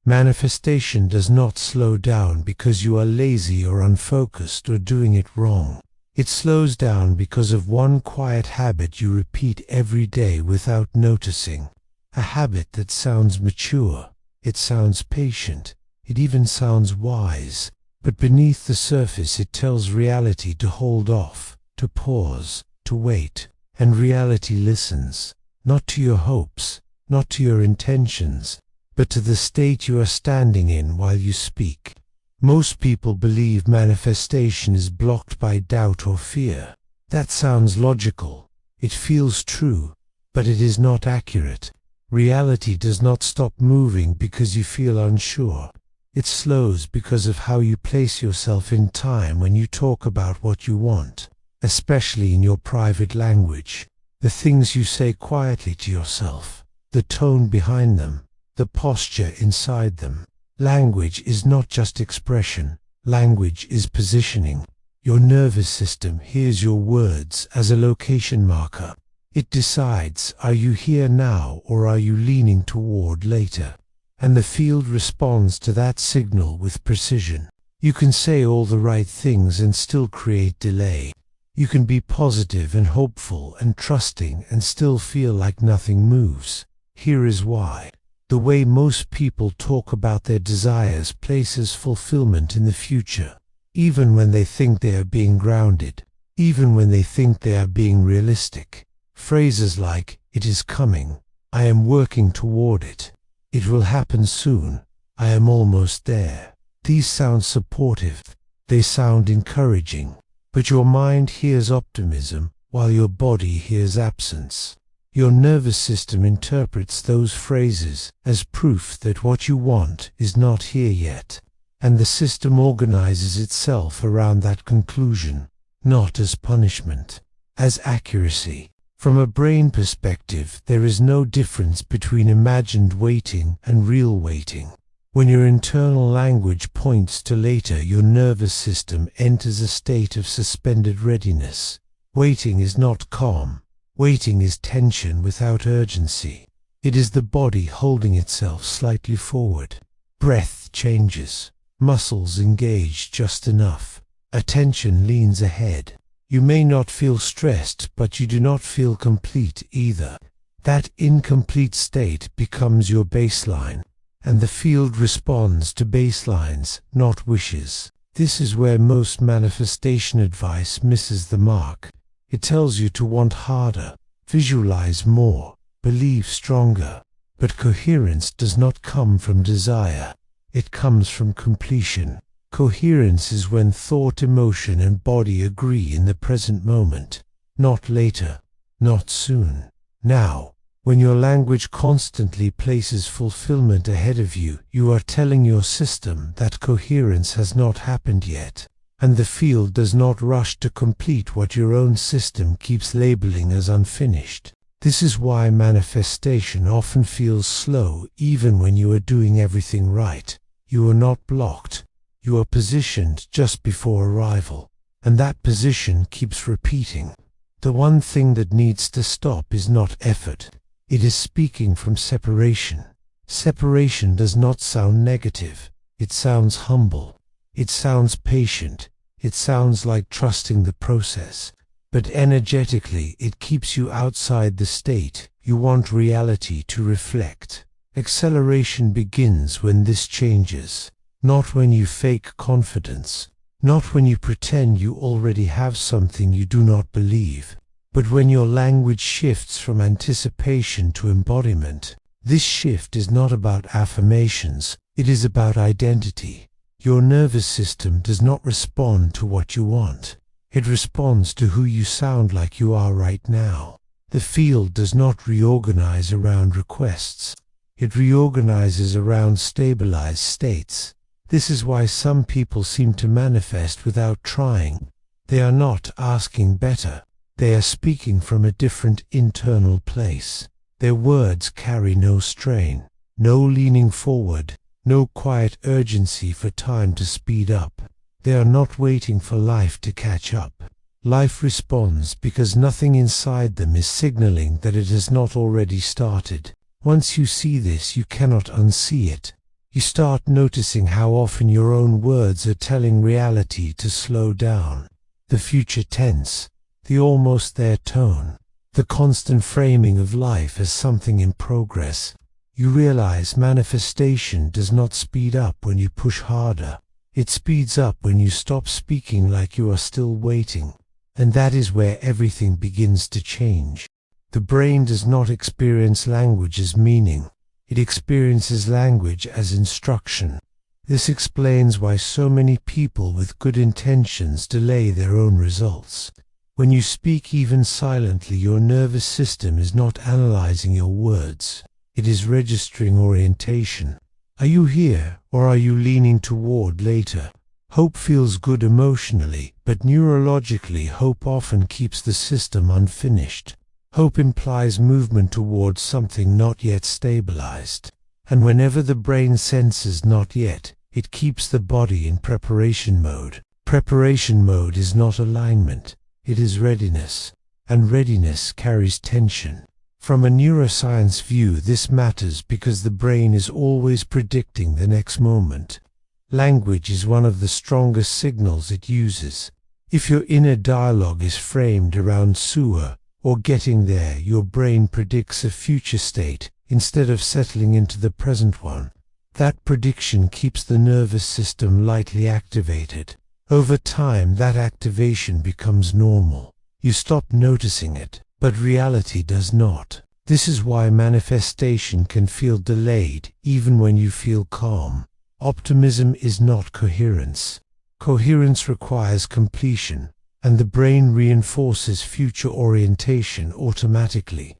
Manifestation does not slow down because you are lazy or unfocused or doing it wrong. It slows down because of one quiet habit you repeat every day without noticing. A habit that sounds mature, it sounds patient, it even sounds wise, but beneath the surface it tells reality to hold off, to pause, to wait, and reality listens, not to your hopes, not to your intentions, but to the state you are standing in while you speak. Most people believe manifestation is blocked by doubt or fear. That sounds logical. It feels true, but it is not accurate. Reality does not stop moving because you feel unsure. It slows because of how you place yourself in time when you talk about what you want, especially in your private language. The things you say quietly to yourself, the tone behind them, the posture inside them. Language is not just expression, language is positioning. Your nervous system hears your words as a location marker. It decides, are you here now or are you leaning toward later? And the field responds to that signal with precision. You can say all the right things and still create delay. You can be positive and hopeful and trusting and still feel like nothing moves. Here is why. The way most people talk about their desires places fulfillment in the future, even when they think they are being grounded, even when they think they are being realistic. Phrases like, "It is coming," "I am working toward it," "It will happen soon," "I am almost there." These sound supportive, they sound encouraging, but your mind hears optimism while your body hears absence. Your nervous system interprets those phrases as proof that what you want is not here yet, and the system organizes itself around that conclusion, not as punishment, as accuracy. From a brain perspective, there is no difference between imagined waiting and real waiting. When your internal language points to later, your nervous system enters a state of suspended readiness. Waiting is not calm. Waiting is tension without urgency. It is the body holding itself slightly forward. Breath changes. Muscles engage just enough. Attention leans ahead. You may not feel stressed, but you do not feel complete either. That incomplete state becomes your baseline, and the field responds to baselines, not wishes. This is where most manifestation advice misses the mark. It tells you to want harder, visualize more, believe stronger. But coherence does not come from desire. It comes from completion. Coherence is when thought, emotion, and body agree in the present moment. Not later, not soon. Now. When your language constantly places fulfillment ahead of you, you are telling your system that coherence has not happened yet. And the field does not rush to complete what your own system keeps labeling as unfinished. This is why manifestation often feels slow even when you are doing everything right. You are not blocked. You are positioned just before arrival. And that position keeps repeating. The one thing that needs to stop is not effort. It is speaking from separation. Separation does not sound negative. It sounds humble. It sounds patient. It sounds like trusting the process. But energetically, it keeps you outside the state you want reality to reflect. Acceleration begins when this changes, not when you fake confidence, not when you pretend you already have something you do not believe, but when your language shifts from anticipation to embodiment. This shift is not about affirmations, it is about identity. Your nervous system does not respond to what you want. It responds to who you sound like you are right now. The field does not reorganize around requests. It reorganizes around stabilized states. This is why some people seem to manifest without trying. They are not asking better. They are speaking from a different internal place. Their words carry no strain, no leaning forward, no quiet urgency for time to speed up. They are not waiting for life to catch up. Life responds because nothing inside them is signaling that it has not already started. Once you see this, you cannot unsee it. You start noticing how often your own words are telling reality to slow down. The future tense, the almost there tone, the constant framing of life as something in progress. You realize manifestation does not speed up when you push harder. It speeds up when you stop speaking like you are still waiting. And that is where everything begins to change. The brain does not experience language as meaning. It experiences language as instruction. This explains why so many people with good intentions delay their own results. When you speak even silently, your nervous system is not analyzing your words. It is registering orientation. Are you here, or are you leaning toward later? Hope feels good emotionally, but neurologically hope often keeps the system unfinished. Hope implies movement towards something not yet stabilized. And whenever the brain senses not yet, it keeps the body in preparation mode. Preparation mode is not alignment, it is readiness. And readiness carries tension. From a neuroscience view, this matters because the brain is always predicting the next moment. Language is one of the strongest signals it uses. If your inner dialogue is framed around sewer or getting there, your brain predicts a future state instead of settling into the present one. That prediction keeps the nervous system lightly activated. Over time, that activation becomes normal. You stop noticing it, but reality does not. This is why manifestation can feel delayed even when you feel calm. Optimism is not coherence. Coherence requires completion, and the brain reinforces future orientation automatically.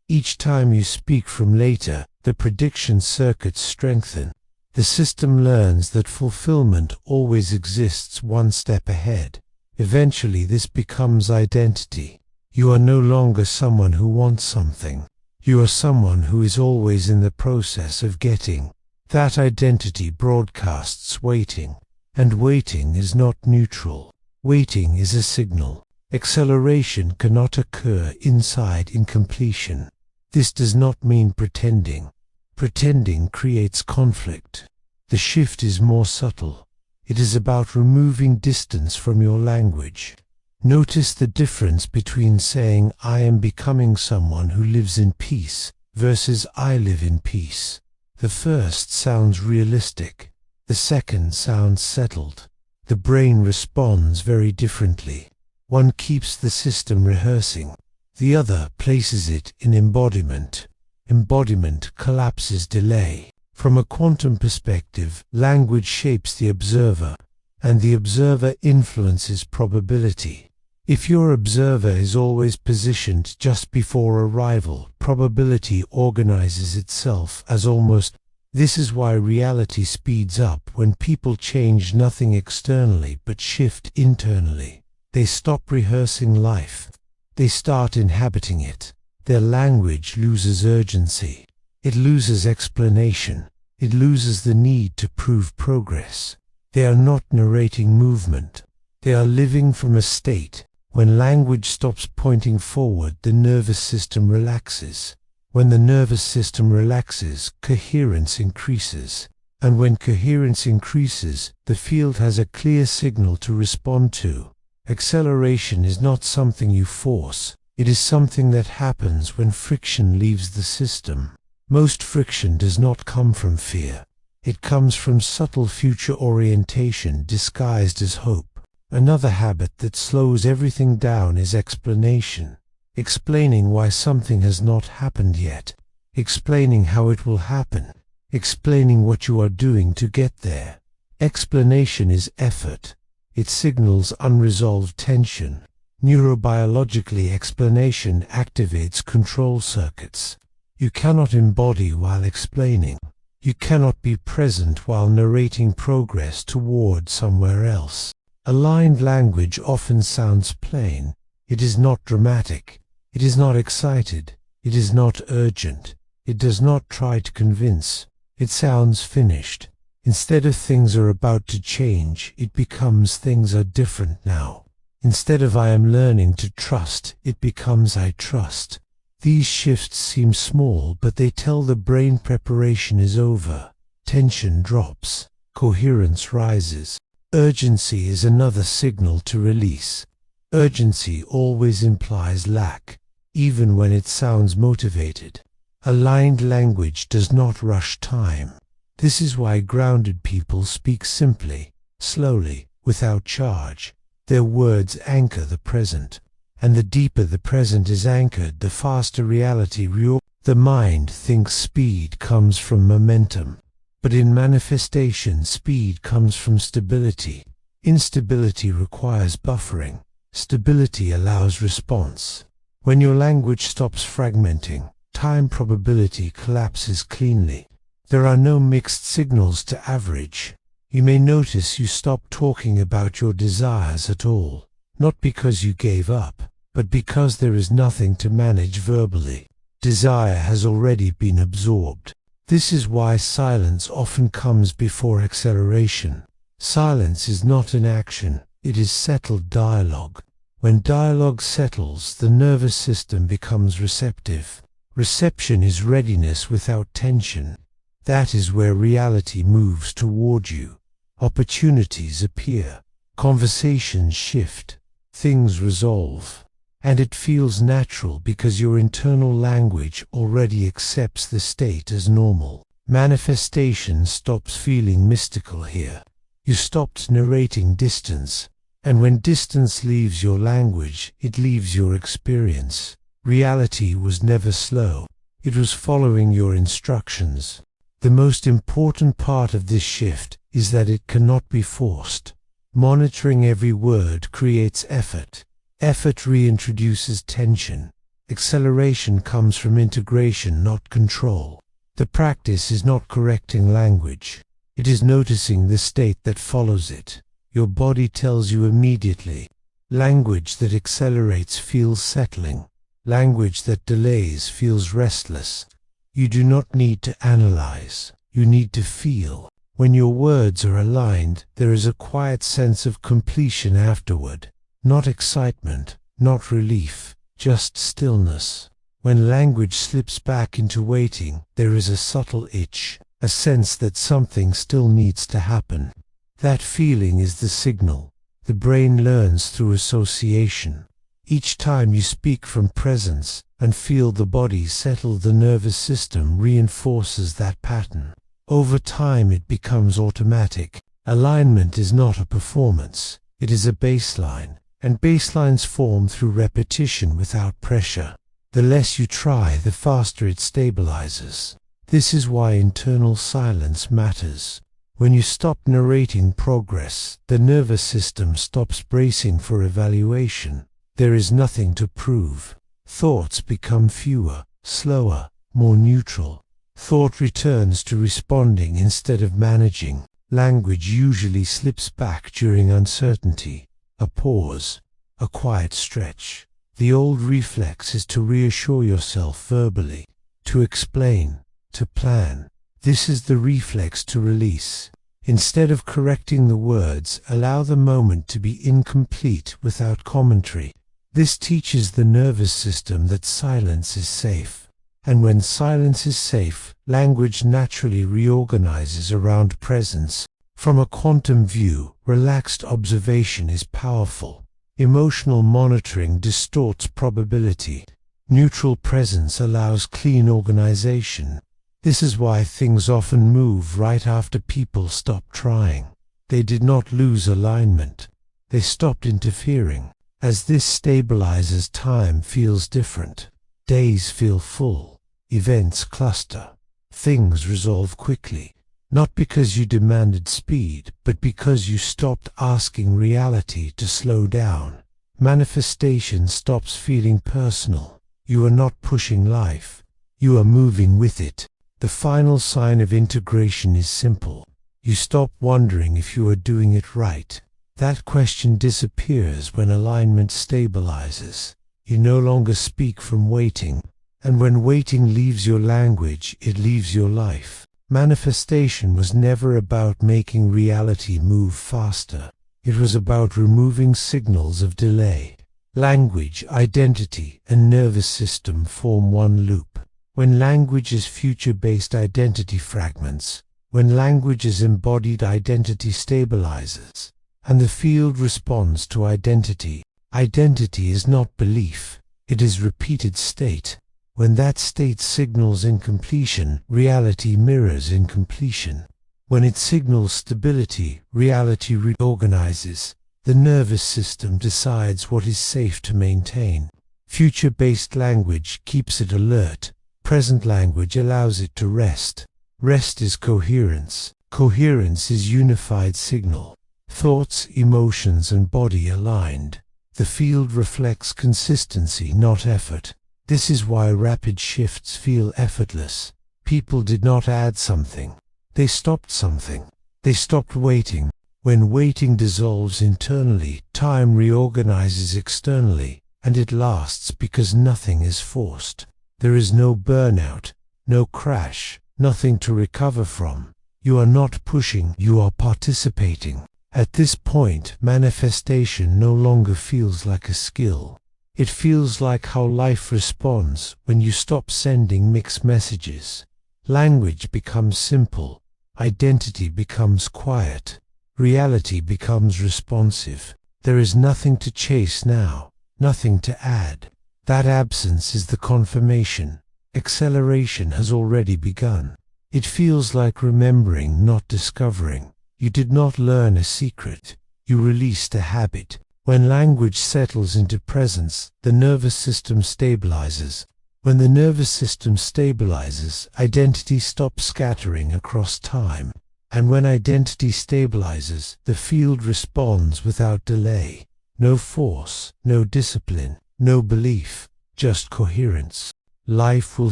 Each time you speak from later, the prediction circuits strengthen. The system learns that fulfillment always exists one step ahead. Eventually, this becomes identity. You are no longer someone who wants something. You are someone who is always in the process of getting. That identity broadcasts waiting. And waiting is not neutral. Waiting is a signal. Acceleration cannot occur inside incompletion. This does not mean pretending. Pretending creates conflict. The shift is more subtle. It is about removing distance from your language. Notice the difference between saying, "I am becoming someone who lives in peace," versus "I live in peace." The first sounds realistic. The second sounds settled. The brain responds very differently. One keeps the system rehearsing. The other places it in embodiment. Embodiment collapses delay. From a quantum perspective, language shapes the observer, and the observer influences probability. If your observer is always positioned just before arrival, probability organizes itself as almost. This is why reality speeds up when people change nothing externally but shift internally. They stop rehearsing life. They start inhabiting it. Their language loses urgency. It loses explanation. It loses the need to prove progress. They are not narrating movement. They are living from a state. When language stops pointing forward, the nervous system relaxes. When the nervous system relaxes, coherence increases. And when coherence increases, the field has a clear signal to respond to. Acceleration is not something you force. It is something that happens when friction leaves the system. Most friction does not come from fear. It comes from subtle future orientation disguised as hope. Another habit that slows everything down is explanation. Explaining why something has not happened yet. Explaining how it will happen. Explaining what you are doing to get there. Explanation is effort. It signals unresolved tension. Neurobiologically, explanation activates control circuits. You cannot embody while explaining. You cannot be present while narrating progress toward somewhere else. Aligned language often sounds plain. It is not dramatic. It is not excited. It is not urgent. It does not try to convince. It sounds finished. Instead of "things are about to change," it becomes "things are different now." Instead of "I am learning to trust," it becomes "I trust." These shifts seem small, but they tell the brain preparation is over. tension drops, coherence rises. Urgency is another signal to release. Urgency always implies lack, even when it sounds motivated. Aligned language does not rush time. This is why grounded people speak simply, slowly, without charge. Their words anchor the present, and the deeper the present is anchored, the faster reality reorganizes. The mind thinks speed comes from momentum, but in manifestation, speed comes from stability. Instability requires buffering. Stability allows response. When your language stops fragmenting, time probability collapses cleanly. There are no mixed signals to average. You may notice you stop talking about your desires at all, not because you gave up, but because there is nothing to manage verbally. Desire has already been absorbed. This is why silence often comes before acceleration. Silence is not inaction, it is settled dialogue. When dialogue settles, the nervous system becomes receptive. Reception is readiness without tension. That is where reality moves toward you. Opportunities appear, conversations shift, things resolve. And it feels natural because your internal language already accepts the state as normal. Manifestation stops feeling mystical here. You stopped narrating distance, and when distance leaves your language, it leaves your experience. Reality was never slow. It was following your instructions. The most important part of this shift is that it cannot be forced. Monitoring every word creates effort. Effort reintroduces tension. Acceleration comes from integration, not control. The practice is not correcting language. It is noticing the state that follows it. Your body tells you immediately. Language that accelerates feels settling. Language that delays feels restless. You do not need to analyze. You need to feel. When your words are aligned, there is a quiet sense of completion afterward. Not excitement, not relief, just stillness. When language slips back into waiting, there is a subtle itch, a sense that something still needs to happen. That feeling is the signal. The brain learns through association. Each time you speak from presence and feel the body settle, the nervous system reinforces that pattern. Over time it becomes automatic. Alignment is not a performance, it is a baseline. And baselines form through repetition without pressure. The less you try, the faster it stabilizes. This is why internal silence matters. When you stop narrating progress, the nervous system stops bracing for evaluation. There is nothing to prove. Thoughts become fewer, slower, more neutral. Thought returns to responding instead of managing. Language usually slips back during uncertainty. A pause, a quiet stretch. The old reflex is to reassure yourself verbally, to explain, to plan. This is the reflex to release. Instead of correcting the words, allow the moment to be incomplete without commentary. This teaches the nervous system that silence is safe. And when silence is safe, language naturally reorganizes around presence. From a quantum view, relaxed observation is powerful. Emotional monitoring distorts probability. Neutral presence allows clean organization. This is why things often move right after people stop trying. They did not lose alignment. They stopped interfering. As this stabilizes, time feels different. Days feel full. Events cluster. Things resolve quickly. Not because you demanded speed, but because you stopped asking reality to slow down. Manifestation stops feeling personal. You are not pushing life. You are moving with it. The final sign of integration is simple. You stop wondering if you are doing it right. That question disappears when alignment stabilizes. You no longer speak from waiting. And when waiting leaves your language, it leaves your life. Manifestation was never about making reality move faster. It was about removing signals of delay. Language, identity, and nervous system form one loop. When language is future-based, identity fragments. When language is embodied, identity stabilizes, and the field responds to identity. Identity is not belief, it is repeated state. When that state signals incompletion, reality mirrors incompletion. When it signals stability, reality reorganizes. The nervous system decides what is safe to maintain. Future-based language keeps it alert. Present language allows it to rest. Rest is coherence. Coherence is unified signal. Thoughts, emotions, and body aligned. The field reflects consistency, not effort. This is why rapid shifts feel effortless. People did not add something. They stopped something. They stopped waiting. When waiting dissolves internally, time reorganizes externally, and it lasts because nothing is forced. There is no burnout, no crash, nothing to recover from. You are not pushing, you are participating. At this point, manifestation no longer feels like a skill. It feels like how life responds when you stop sending mixed messages. Language becomes simple. Identity becomes quiet. Reality becomes responsive. There is nothing to chase now, nothing to add. That absence is the confirmation. Acceleration has already begun. It feels like remembering, not discovering. You did not learn a secret. You released a habit. When language settles into presence, the nervous system stabilizes. When the nervous system stabilizes, identity stops scattering across time. And when identity stabilizes, the field responds without delay. No force, no discipline, no belief, just coherence. Life will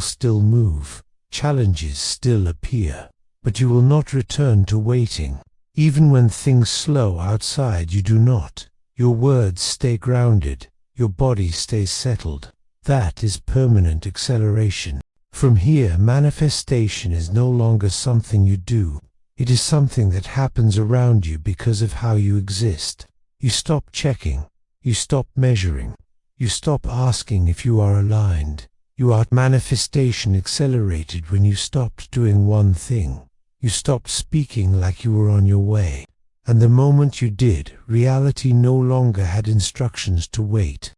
still move. Challenges still appear. But you will not return to waiting. Even when things slow outside, you do not. Your words stay grounded. Your body stays settled. That is permanent acceleration. From here, manifestation is no longer something you do. It is something that happens around you because of how you exist. You stop checking. You stop measuring. You stop asking if you are aligned. You are. Manifestation accelerated when you stopped doing one thing. You stopped speaking like you were on your way. And the moment you did, reality no longer had instructions to wait.